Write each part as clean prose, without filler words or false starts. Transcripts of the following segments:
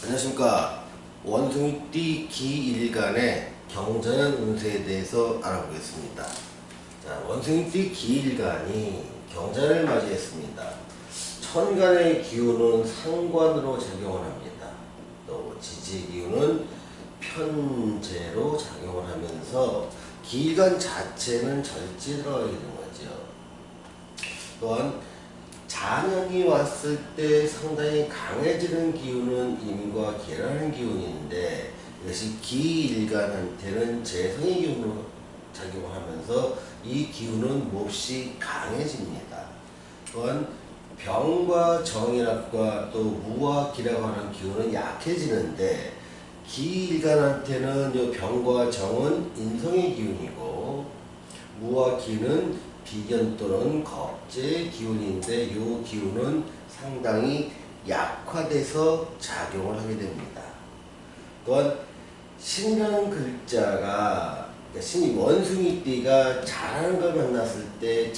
안녕하십니까. 원숭이띠 기일간의 경자년 운세에 대해서 알아보겠습니다. 자, 원숭이띠 기일간이 경자를 맞이했습니다. 천간의 기운은 상관으로 작용을 합니다. 또 지지의 기운은 편재로 작용을 하면서 기일간 자체는 절지에 들어가게 되는 거죠. 또한 자년이 왔을 때 상당히 강해지는 기운은 임과 계라는 기운인데, 이것이 기일간한테는 재성의 기운으로 작용하면서 이 기운은 몹시 강해집니다. 또한 병과 정인합과 또 무와 기라고 하는 기운은 약해지는데, 기일간한테는 이 병과 정은 인성의 기운이고 무와 기는 비견 또는 겁재의 기운인데, 이 기운은 상당히 약화돼서 작용을 하게 됩니다. 또한 신이라는 글자가, 신이 원숭이띠가 잘하는 걸 만났을 때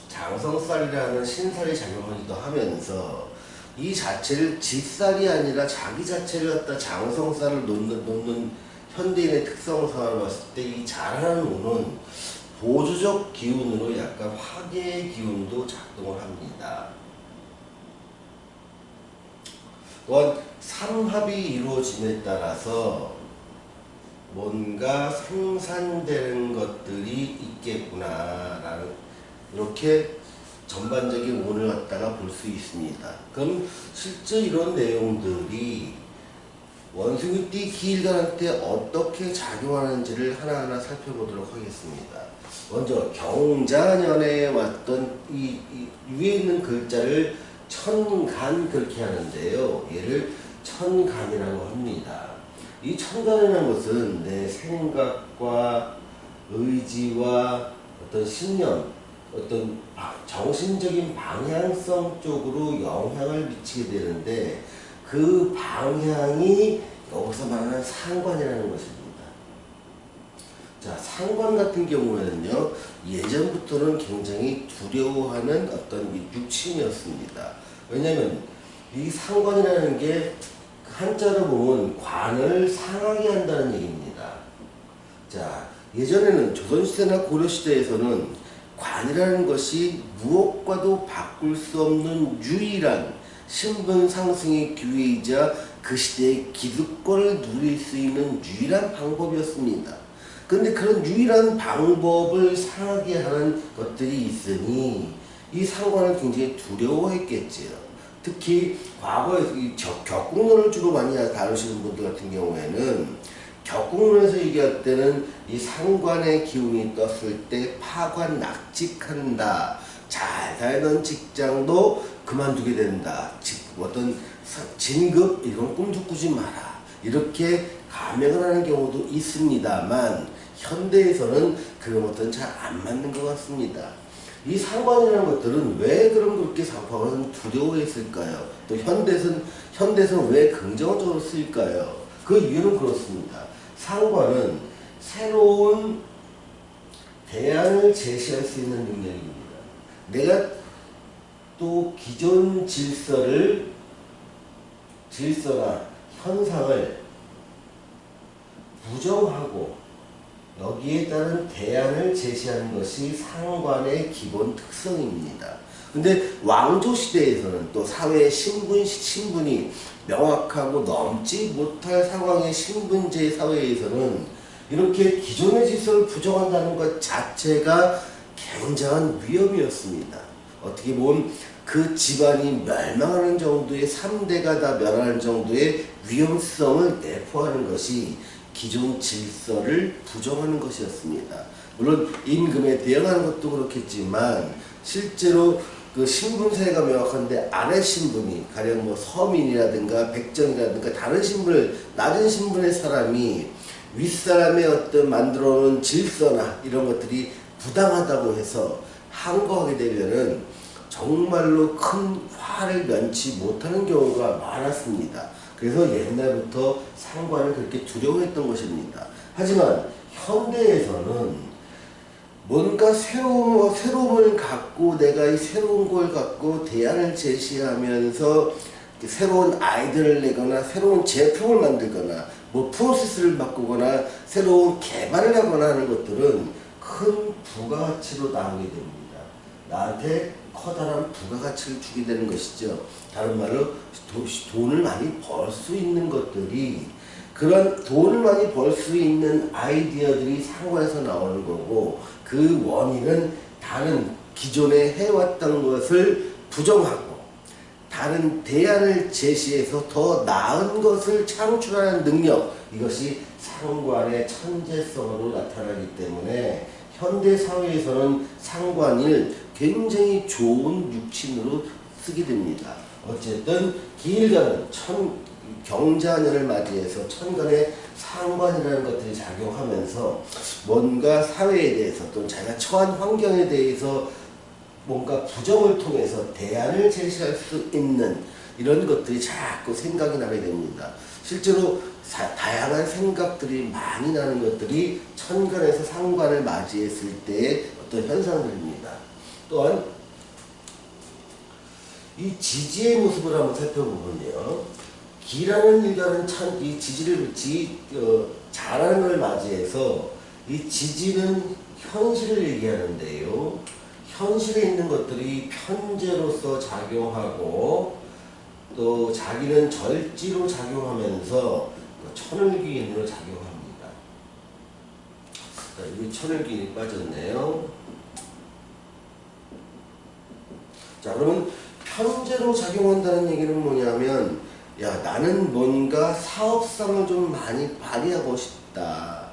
장성살이라는 신살이 작용하기도 하면서, 이 자체를 지살이 아니라 자기 자체를 갖다 장성살을 놓는 현대인의 특성을 살아봤을 때 이 잘하는 운은 보조적 기운으로 약간 화계의 기운도 작동을 합니다. 또한 삼합이 이루어짐에 따라서 뭔가 생산되는 것들이 있겠구나라는, 이렇게 전반적인 운을 갖다가 볼 수 있습니다. 그럼 실제 이런 내용들이 원숭이띠 기일간한테 어떻게 작용하는지를 하나하나 살펴보도록 하겠습니다. 먼저 경자년에 왔던 이 위에 있는 글자를 천간 그렇게 하는데요. 얘를 천간이라고 합니다. 이 천간이라는 것은 내 생각과 의지와 어떤 신념, 어떤 정신적인 방향성 쪽으로 영향을 미치게 되는데, 그 방향이 여기서 말하는 상관이라는 것입니다. 자, 상관 같은 경우에는요, 예전부터는 굉장히 두려워하는 어떤 육신이었습니다. 왜냐면 이 상관이라는 게 한자로 보면 관을 상하게 한다는 얘기입니다. 자, 예전에는 조선시대나 고려시대에서는 관이라는 것이 무엇과도 바꿀 수 없는 유일한 신분 상승의 기회이자 그 시대의 기득권을 누릴 수 있는 유일한 방법이었습니다. 그런데 그런 유일한 방법을 상하게 하는 것들이 있으니 이 상관을 굉장히 두려워했겠지요. 특히 과거에 격국론을 주로 많이 다루시는 분들 같은 경우에는, 격국론에서 얘기할 때는 이 상관의 기운이 떴을 때 파관 낙직한다, 잘 살던 직장도 그만두게 된다, 어떤 진급 이런 꿈도 꾸지 마라, 이렇게 감명을 하는 경우도 있습니다만, 현대에서는 그런 것들은 잘 안 맞는 것 같습니다. 이 상관이라는 것들은 왜 그렇게 상관은 두려워했을까요? 또 현대에서는 왜 긍정적으로 쓰일까요? 그 이유는 그렇습니다. 상관은 새로운 대안을 제시할 수 있는 능력입니다. 내가 또 기존 질서나 현상을 부정하고 여기에 따른 대안을 제시하는 것이 상관의 기본 특성입니다. 근데 왕조 시대에서는 또 사회의 신분이 명확하고 넘지 못할 상황의 신분제 사회에서는 이렇게 기존의 질서를 부정한다는 것 자체가 굉장한 위험이었습니다. 어떻게 보면 그 집안이 멸망하는 정도의 3대가 다 멸하는 정도의 위험성을 내포하는 것이 기존 질서를 부정하는 것이었습니다. 물론 임금에 대응하는 것도 그렇겠지만, 실제로 그 신분세가 명확한데 아래 신분이, 가령 뭐 서민이라든가 백정이라든가 다른 신분을, 낮은 신분의 사람이 윗사람의 어떤 만들어 놓은 질서나 이런 것들이 부당하다고 해서 항거하게 되면은 정말로 큰 화를 면치 못하는 경우가 많았습니다. 그래서 옛날부터 상관을 그렇게 두려워했던 것입니다. 하지만 현대에서는 뭔가 새로움을 갖고, 내가 이 새로운 걸 갖고 대안을 제시하면서 새로운 아이디어를 내거나 새로운 제품을 만들거나 뭐 프로세스를 바꾸거나 새로운 개발을 하거나 하는 것들은 큰 부가가치로 나오게 됩니다. 나한테 커다란 부가가치를 주게 되는 것이죠. 다른 말로 돈을 많이 벌 수 있는 것들이, 그런 돈을 많이 벌 수 있는 아이디어들이 상관에서 나오는 거고, 그 원인은 다른 기존에 해왔던 것을 부정하고 다른 대안을 제시해서 더 나은 것을 창출하는 능력, 이것이 상관의 천재성으로 나타나기 때문에 현대 사회에서는 상관을 굉장히 좋은 육친으로 쓰게 됩니다. 어쨌든 기일간은 경자년을 맞이해서 천간에 상관이라는 것들이 작용하면서 뭔가 사회에 대해서 또는 자기가 처한 환경에 대해서 뭔가 부정을 통해서 대안을 제시할 수 있는 이런 것들이 자꾸 생각이 나게 됩니다. 실제로 다양한 생각들이 많이 나는 것들이 천간에서 상관을 맞이했을 때의 어떤 현상들입니다. 또한 이 지지의 모습을 한번 살펴보면요, 기라는 일간은 참 이 지지를 잘하는 걸 맞이해서 이 지지는 현실을 얘기하는데요, 현실에 있는 것들이 편재로서 작용하고 또 자기는 절지로 작용하면서 천을귀인으로 작용합니다. 자, 여기 천을귀인이 빠졌네요. 자, 그러면 편재로 작용한다는 얘기는 뭐냐면, 야, 나는 뭔가 사업성을 좀 많이 발휘하고 싶다.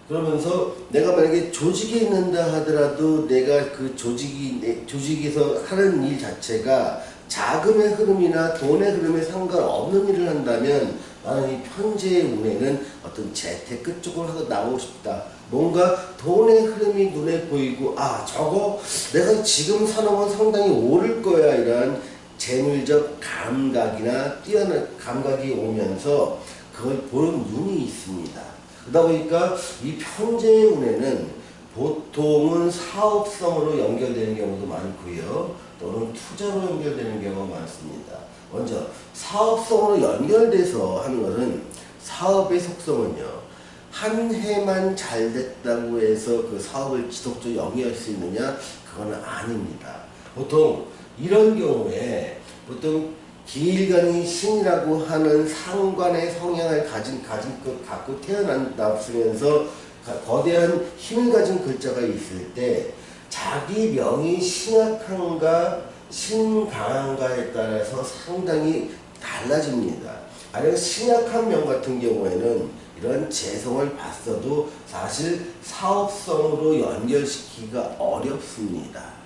그러면서 내가 만약에 조직에 있는다 하더라도 내가 그 조직에서 하는 일 자체가 자금의 흐름이나 돈의 흐름에 상관없는 일을 한다면 나는 이 편재의 운에는 어떤 재테크 쪽을 하고 나오고 싶다. 뭔가 돈의 흐름이 눈에 보이고, 아, 저거 내가 지금 사놓으면 상당히 오를 거야, 이런 재물적 감각이나 뛰어난 감각이 오면서 그걸 보는 눈이 있습니다. 그러다 보니까 이 편재의 운에는 보통은 사업성으로 연결되는 경우도 많고요, 또는 투자로 연결되는 경우가 많습니다. 먼저 사업성으로 연결돼서 하는 것은, 사업의 속성은요, 한 해만 잘 됐다고 해서 그 사업을 지속적으로 영위할 수 있느냐, 그거는 아닙니다. 보통 이런 경우에 보통 기일간이 신이라고 하는 상관의 성향을 갖고 태어났으면서 거대한 힘을 가진 글자가 있을 때 자기 명이 신약한가 신강한가에 따라서 상당히 달라집니다. 만약 신약한 명 같은 경우에는 이런 재성을 봤어도 사실 사업성으로 연결시키기가 어렵습니다.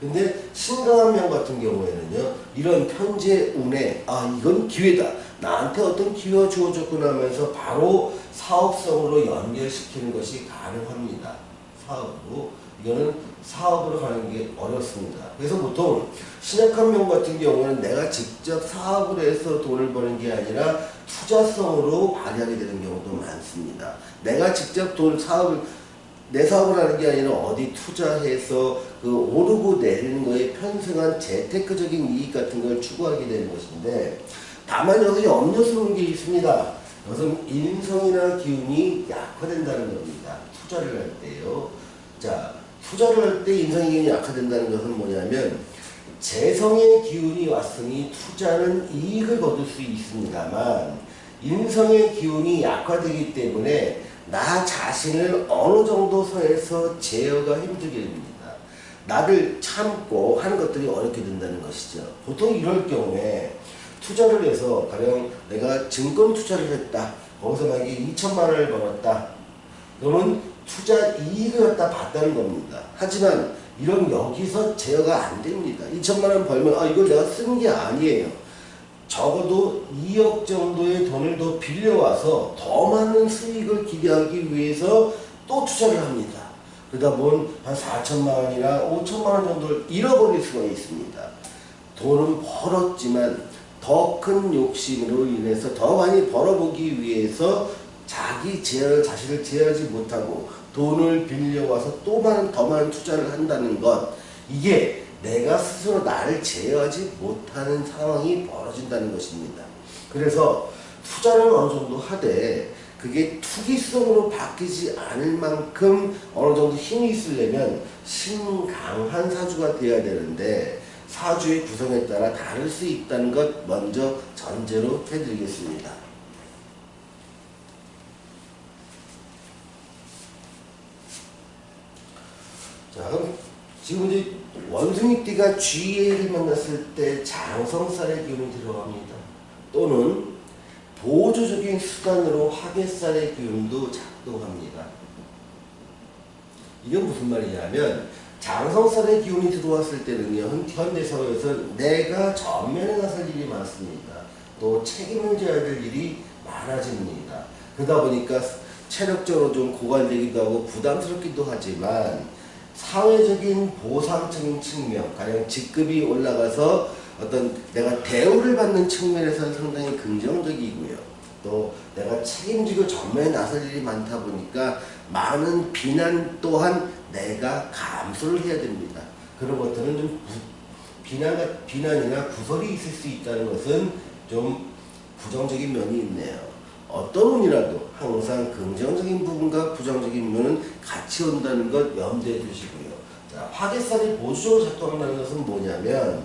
근데 신강한 명 같은 경우에는요, 이런 편재 운에, 아, 이건 기회다, 나한테 어떤 기회가 주어졌구나 하면서 바로 사업성으로 연결시키는 것이 가능합니다. 사업으로. 이거는 사업으로 가는 게 어렵습니다. 그래서 보통 신약한 명 같은 경우는 내가 직접 사업을 해서 돈을 버는 게 아니라 투자성으로 발휘하게 되는 경우도 많습니다. 내가 직접 내 사업을 하는 게 아니라 어디 투자해서 그 오르고 내리는 거에 편승한 재테크적인 이익 같은 걸 추구하게 되는 것인데, 다만 여기서 염려스러운 게 있습니다. 여기서 인성이나 기운이 약화된다는 겁니다. 투자를 할 때요. 자, 투자를 할 때 인성의 기운이 약화된다는 것은 뭐냐면, 재성의 기운이 왔으니 투자는 이익을 거둘 수 있습니다만, 인성의 기운이 약화되기 때문에 나 자신을 어느 정도 선에서 제어가 힘들게 됩니다. 나를 참고 하는 것들이 어렵게 된다는 것이죠. 보통 이럴 경우에 투자를 해서, 가령 내가 증권 투자를 했다. 거기서 만약에 2천만 원을 벌었다. 그러면 투자 이익을 갖다 봤다는 겁니다. 하지만 이런 여기서 제어가 안 됩니다. 2천만 원 벌면, 아, 이걸 내가 쓴 게 아니에요. 적어도 2억 정도의 돈을 더 빌려와서 더 많은 수익을 기대하기 위해서 또 투자를 합니다. 그러다 보면 한 4천만 원이나 5천만 원 정도를 잃어버릴 수가 있습니다. 돈은 벌었지만 더 큰 욕심으로 인해서 더 많이 벌어보기 위해서 자신을 제어하지 못하고 돈을 빌려와서 더 많은 투자를 한다는 것, 이게 내가 스스로 나를 제어하지 못하는 상황이 벌어진다는 것입니다. 그래서 투자를 어느 정도 하되 그게 투기성으로 바뀌지 않을 만큼 어느 정도 힘이 있으려면 신강한 사주가 되어야 되는데 사주의 구성에 따라 다를 수 있다는 것 먼저 전제로 해드리겠습니다. 자, 그럼 지금 이제 원숭이띠가 쥐를 만났을 때 장성살의 기운이 들어갑니다. 또는 보조적인 수단으로 화개살의 기운도 작동합니다. 이건 무슨 말이냐면 장성살의 기운이 들어왔을 때는요, 현대사회에서 내가 전면에 나설 일이 많습니다. 또 책임을 져야 될 일이 많아집니다. 그러다 보니까 체력적으로 좀 고갈되기도 하고 부담스럽기도 하지만 사회적인 보상적인 측면, 가령 직급이 올라가서 어떤 내가 대우를 받는 측면에서는 상당히 긍정적이고요. 또 내가 책임지고 전면에 나설 일이 많다 보니까 많은 비난 또한 내가 감수를 해야 됩니다. 그런 것들은 좀 비난이나 구설이 있을 수 있다는 것은 좀 부정적인 면이 있네요. 어떤 운이라도 항상 긍정적인 부분과 부정적인 면은 같이 온다는 것 염두에 두시고요. 자, 화개살이 보수적으로 작동한다는 것은 뭐냐면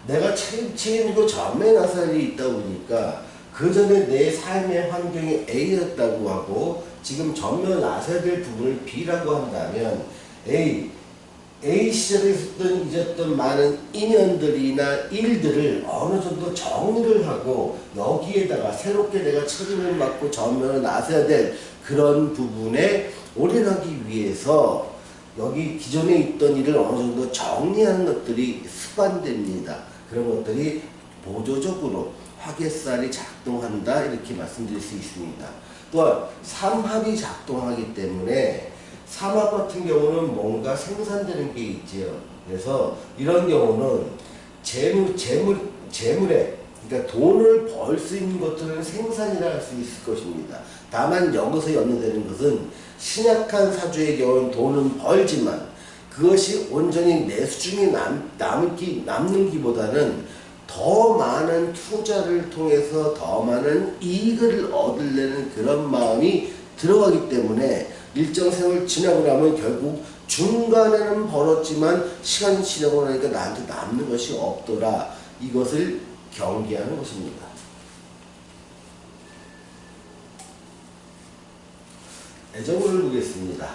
내가 책임지고 전면에 나설 일이 있다 보니까 그 전에 내 삶의 환경이 A였다고 하고 지금 전면에 나서야 될 부분을 B라고 한다면 A 시절에 잊었던 많은 인연들이나 일들을 어느 정도 정리를 하고 여기에다가 새롭게 내가 책임을 맡고 전면에 나서야 될 그런 부분에 올인하기 위해서 여기 기존에 있던 일을 어느 정도 정리하는 것들이 습관됩니다. 그런 것들이 보조적으로 화개살이 작동한다 이렇게 말씀드릴 수 있습니다. 또한 삼합이 작동하기 때문에 삼합 같은 경우는 뭔가 생산되는 게 있지요. 그래서 이런 경우는 재물에 그러니까 돈을 벌 수 있는 것들은 생산이라 할 수 있을 것입니다. 다만 여기서 연결되는 것은 신약한 사주의 경우는 돈은 벌지만 그것이 온전히 내 수중에 남는 기보다는 더 많은 투자를 통해서 더 많은 이익을 얻으려는 그런 마음이 들어가기 때문에 일정 세월 지나고 나면 결국 중간에는 벌었지만 시간이 지나고 나니까 나한테 남는 것이 없더라. 이것을 경계하는 것입니다. 애정운을 보겠습니다.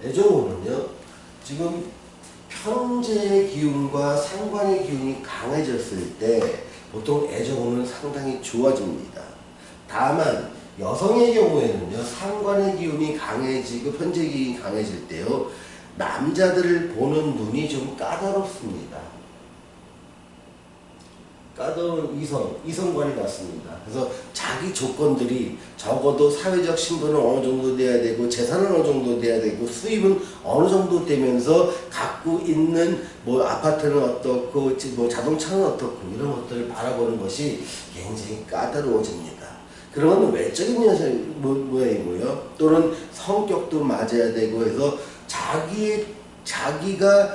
애정운은요, 지금 편재의 기운과 상관의 기운이 강해졌을 때 보통 애정운은 상당히 좋아집니다. 다만 여성의 경우에는요, 상관의 기운이 강해지고 편재의 기운이 강해질 때요, 남자들을 보는 눈이 좀 까다롭습니다. 까다로운 이성관이 났습니다. 그래서 자기 조건들이 적어도 사회적 신분은 어느 정도 돼야 되고 재산은 어느 정도 돼야 되고 수입은 어느 정도 되면서 갖고 있는 뭐 아파트는 어떻고 뭐 자동차는 어떻고 이런 것들을 바라보는 것이 굉장히 까다로워집니다. 그런 외적인 모양이고요. 또는 성격도 맞아야 되고 해서 자기가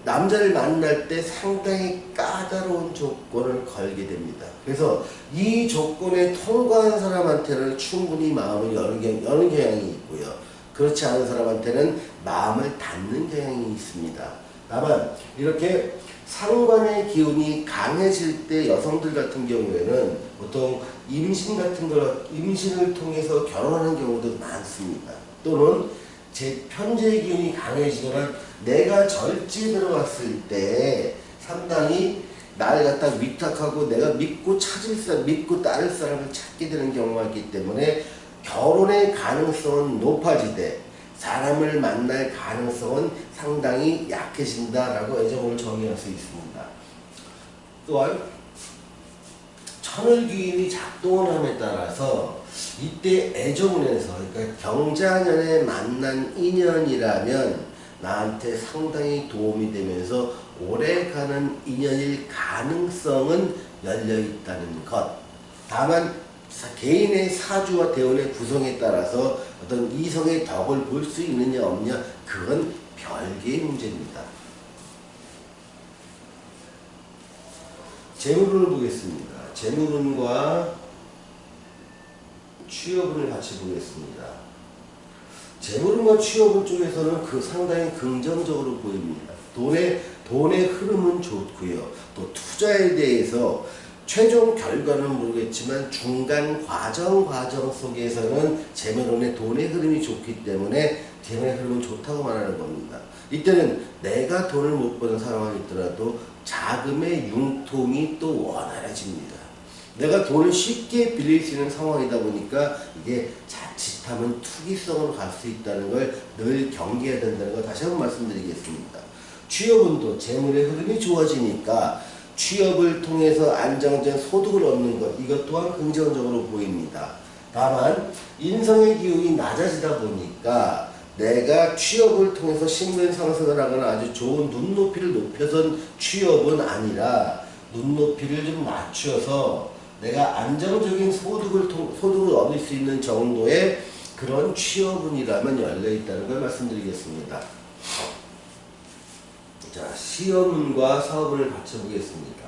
남자를 만날 때 상당히 까다로운 조건을 걸게 됩니다. 그래서 이 조건에 통과한 사람한테는 충분히 마음을 여는 경향이 있고요. 그렇지 않은 사람한테는 마음을 닫는 경향이 있습니다. 다만 이렇게 상관의 기운이 강해질 때 여성들 같은 경우에는 보통 임신을 통해서 결혼하는 경우도 많습니다. 또는 편재의 기운이 강해지거나 내가 절지에 들어갔을 때 상당히 나를 갖다 위탁하고 내가 믿고 따를 사람을 찾게 되는 경우가 있기 때문에 결혼의 가능성은 높아지되 사람을 만날 가능성은 상당히 약해진다라고 애정운을 정의할 수 있습니다. 또한 천을귀인이 작동을 함에 따라서 이때 애정운에서 그러니까 경자년에 만난 인연이라면 나한테 상당히 도움이 되면서 오래가는 인연일 가능성은 열려있다는 것. 다만 개인의 사주와 대운의 구성에 따라서 어떤 이성의 덕을 볼 수 있느냐 없느냐 그건 별개의 문제입니다. 재물운을 보겠습니다. 재물운과 취업운을 같이 보겠습니다. 재물운과 취업운 쪽에서는 상당히 긍정적으로 보입니다. 돈의 흐름은 좋고요. 또 투자에 대해서 최종 결과는 모르겠지만 중간 과정 속에서는 재물운의 돈의 흐름이 좋기 때문에 재물의 흐름은 좋다고 말하는 겁니다. 이때는 내가 돈을 못 버는 상황이 있더라도 자금의 융통이 또 원활해집니다. 내가 돈을 쉽게 빌릴 수 있는 상황이다 보니까 이게 자칫하면 투기성으로 갈 수 있다는 걸 늘 경계해야 된다는 걸 다시 한번 말씀드리겠습니다. 취업운도 재물의 흐름이 좋아지니까 취업을 통해서 안정된 소득을 얻는 것, 이것 또한 긍정적으로 보입니다. 다만 인성의 기운이 낮아지다 보니까 내가 취업을 통해서 신분 상승을 하거나 아주 좋은 눈높이를 높여선 취업은 아니라 눈높이를 좀 낮춰서 내가 안정적인 소득을 얻을 수 있는 정도의 그런 취업운이라면 열려있다는 걸 말씀드리겠습니다. 자, 시험운과 사업운을 같이 보겠습니다.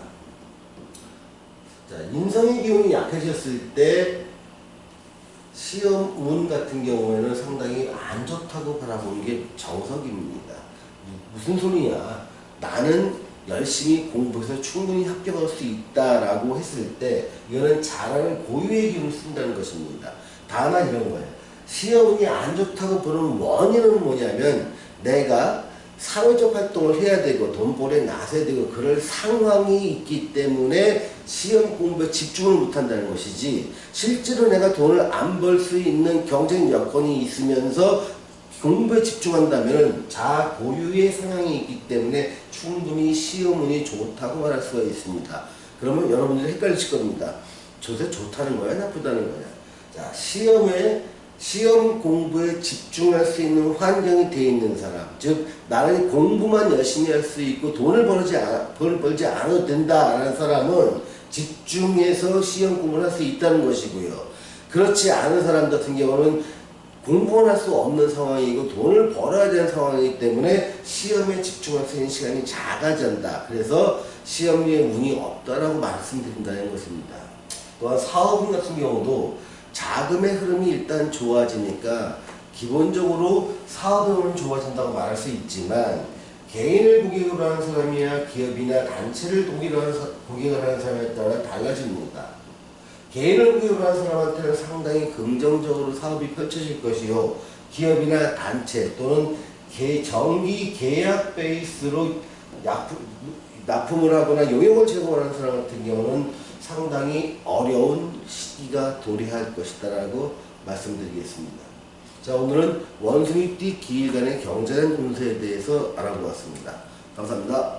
자, 인성의 기운이 약해졌을 때 시험운 같은 경우에는 상당히 안 좋다고 바라보는 게 정석입니다. 무슨 소리냐? 나는 열심히 공부해서 충분히 합격할 수 있다라고 했을 때 이거는 잘하는 고유의 기운을 쓴다는 것입니다. 다만 이런 거예요. 시험운이 안 좋다고 보는 원인은 뭐냐면 내가 사회적 활동을 해야 되고 돈벌이에 나서야 되고 그럴 상황이 있기 때문에 시험 공부에 집중을 못한다는 것이지, 실제로 내가 돈을 안 벌 수 있는 경쟁 여건이 있으면서 공부에 집중한다면 자 고유의 성향이 있기 때문에 충분히 시험운이 좋다고 말할 수가 있습니다. 그러면 여러분들이 헷갈리실 겁니다. 저게 좋다는 거야, 나쁘다는 거야? 자, 시험 공부에 집중할 수 있는 환경이 되어 있는 사람, 즉 나는 공부만 열심히 할 수 있고 돈을 벌지 않아도 된다라는 사람은 집중해서 시험 공부를 할 수 있다는 것이고요. 그렇지 않은 사람 같은 경우는 공부를 할 수 없는 상황이고 돈을 벌어야 되는 상황이기 때문에 시험에 집중할 수 있는 시간이 작아진다. 그래서 시험에 운이 없다라고 말씀드린다는 것입니다. 또한 사업운 같은 경우도 자금의 흐름이 일단 좋아지니까 기본적으로 사업의 흐름은 좋아진다고 말할 수 있지만, 개인을 고객으로 하는 사람이나 기업이나 단체를 고객을 하는 사람에 따라 달라집니다. 개인을 고객으로 하는 사람한테는 상당히 긍정적으로 사업이 펼쳐질 것이요, 기업이나 단체 또는 정기 계약 베이스로 납품을 하거나 용역을 제공하는 사람 같은 경우는 상당히 어려운 시기가 도래할 것이다 라고 말씀드리겠습니다. 자, 오늘은 원숭이띠 기일간의 경제적 운세에 대해서 알아보았습니다. 감사합니다.